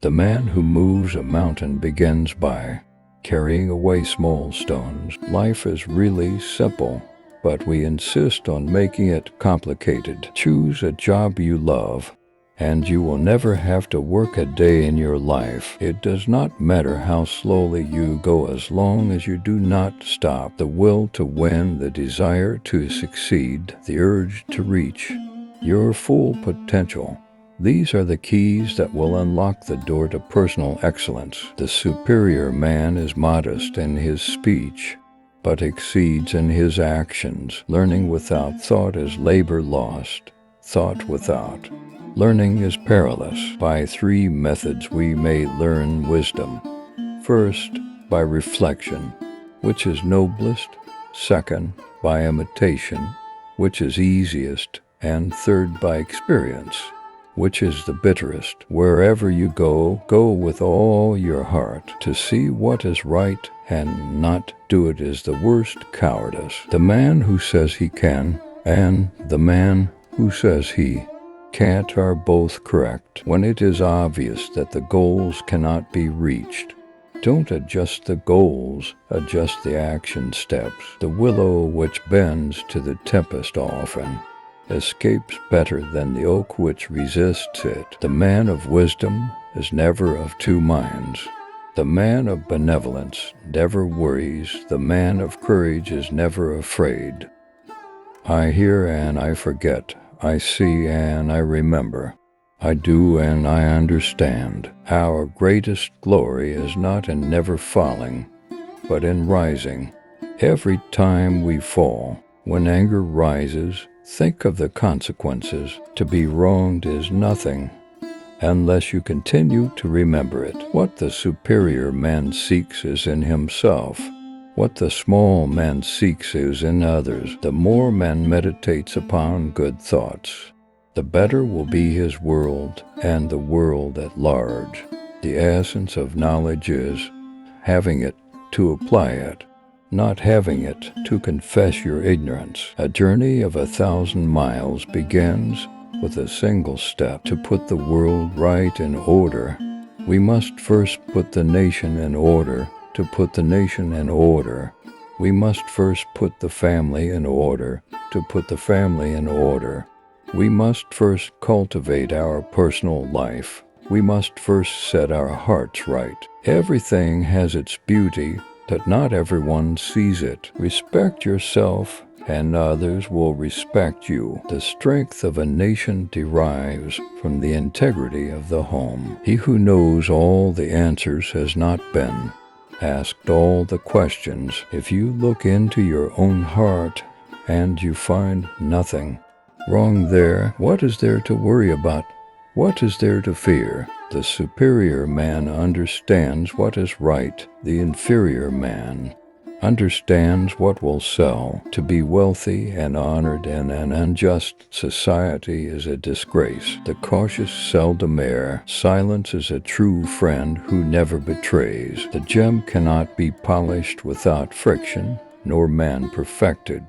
The man who moves a mountain begins by carrying away small stones. Life is really simple, but we insist on making it complicated. Choose a job you love, and you will never have to work a day in your life. It does not matter how slowly you go as long as you do not stop. The will to win, the desire to succeed, the urge to reach your full potential. These are the keys that will unlock the door to personal excellence. The superior man is modest in his speech, but exceeds in his actions. Learning without thought is labor lost. Thought without learning is perilous. By 3 methods we may learn wisdom. First, by reflection, which is noblest. Second, by imitation, which is easiest. And third, by experience, which is the bitterest. Wherever you go, go with all your heart. To see what is right and not do it is the worst cowardice. The man who says he can and the man who says he can't are both correct. When it is obvious that the goals cannot be reached, don't adjust the goals, adjust the action steps. The willow which bends to the tempest often escapes better than the oak which resists it. The man of wisdom is never of 2 minds. The man of benevolence never worries. The man of courage is never afraid. I hear and I forget. I see and I remember. I do and I understand. Our greatest glory is not in never falling, but in rising. Every time we fall, when anger rises, think of the consequences. To be wronged is nothing unless you continue to remember it. What the superior man seeks is in himself. What the small man seeks is in others. The more man meditates upon good thoughts, the better will be his world and the world at large. The essence of knowledge is having it to apply it, not having it to confess your ignorance. A journey of 1,000 miles begins with a single step. To put the world right in order, we must first put the nation in order. To put the nation in order, we must first put the family in order. To put the family in order, we must first cultivate our personal life. We must first set our hearts right. Everything has its beauty, but not everyone sees it. Respect yourself, and others will respect you. The strength of a nation derives from the integrity of the home. He who knows all the answers has not been asked all the questions. If you look into your own heart and you find nothing wrong there, what is there to worry about? What is there to fear? The superior man understands what is right. The inferior man understands what will sell. To be wealthy and honored in an unjust society is a disgrace. The cautious seldom err. Silence is a true friend who never betrays. The gem cannot be polished without friction, nor man perfected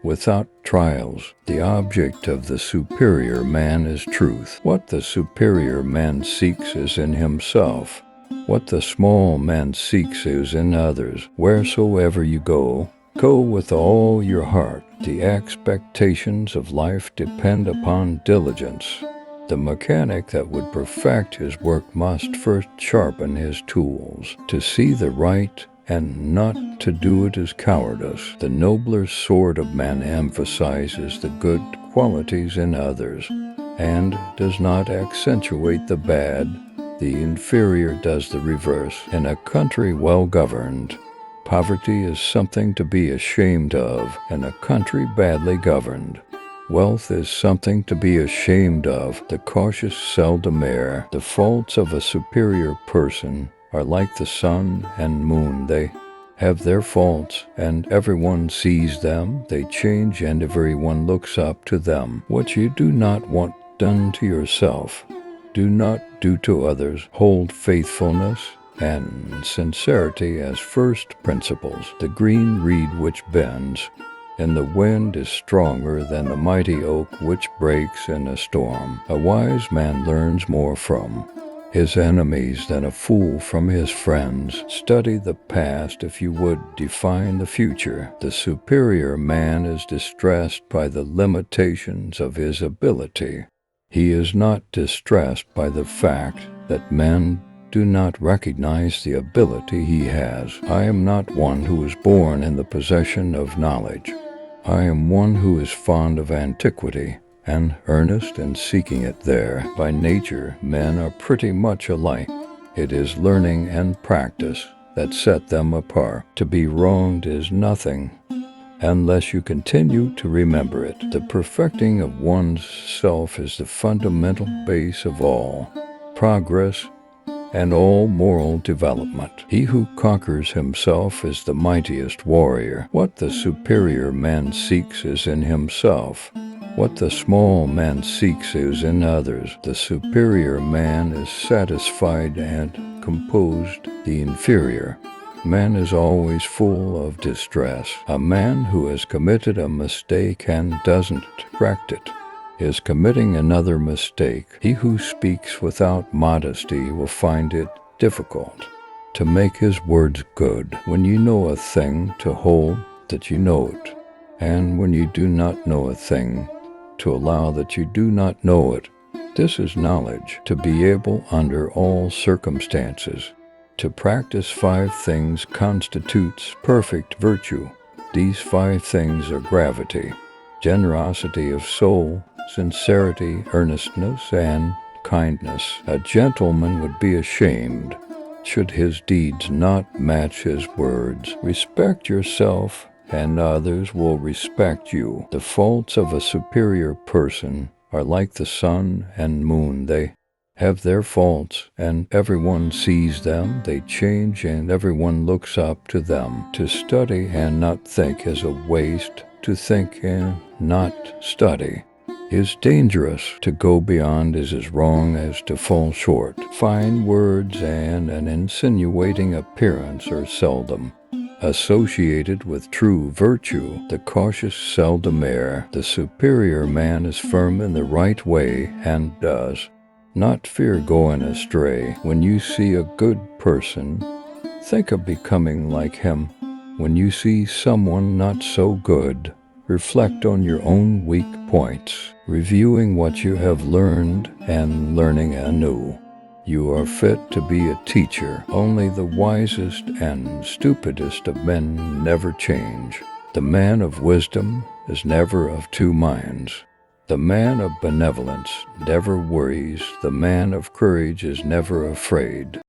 without trials. The object of the superior man is truth. What the superior man seeks is in himself. What the small man seeks is in others. Wheresoever you go, go with all your heart. The expectations of life depend upon diligence. The mechanic that would perfect his work must first sharpen his tools. To see the right and not to do it is cowardice. The nobler sort of man emphasizes the good qualities in others and does not accentuate the bad. The inferior does the reverse. In a country well governed, poverty is something to be ashamed of. In a country badly governed, wealth is something to be ashamed of. The cautious seldom err. The faults of a superior person are like the sun and moon. They have their faults, and everyone sees them. They change, and everyone looks up to them. What you do not want done to yourself, do not do to others. Hold faithfulness and sincerity as first principles. The green reed which bends in the wind is stronger than the mighty oak which breaks in a storm. A wise man learns more from his enemies than a fool from his friends. Study the past if you would define the future. The superior man is distressed by the limitations of his ability. He is not distressed by the fact that men do not recognize the ability he has. I am not one who is born in the possession of knowledge. I am one who is fond of antiquity and earnest in seeking it there. By nature, men are pretty much alike. It is learning and practice that set them apart. To be wronged is nothing unless you continue to remember it. The perfecting of one's self is the fundamental base of all progress and all moral development. He who conquers himself is the mightiest warrior. What the superior man seeks is in himself. What the small man seeks is in others. The superior man is satisfied and composed. The inferior man is always full of distress. A man who has committed a mistake and doesn't correct it is committing another mistake. He who speaks without modesty will find it difficult to make his words good. When you know a thing, to hold that you know it, and when you do not know a thing, to allow that you do not know it. This is knowledge. To be able, under all circumstances, to practice 5 things constitutes perfect virtue. These 5 things are gravity, generosity of soul, sincerity, earnestness, and kindness. A gentleman would be ashamed should his deeds not match his words. Respect yourself, and others will respect you. The faults of a superior person are like the sun and moon. They have their faults, and everyone sees them. They change, and everyone looks up to them. To study and not think is a waste. To think and not study is dangerous. To go beyond is as wrong as to fall short. Fine words and an insinuating appearance are seldom associated with true virtue. The cautious seldom err. The superior man is firm in the right way and does not fear going astray. When you see a good person, think of becoming like him. When you see someone not so good, reflect on your own weak points, reviewing what you have learned and learning anew. You are fit to be a teacher. Only the wisest and stupidest of men never change. The man of wisdom is never of 2 minds. The man of benevolence never worries. The man of courage is never afraid.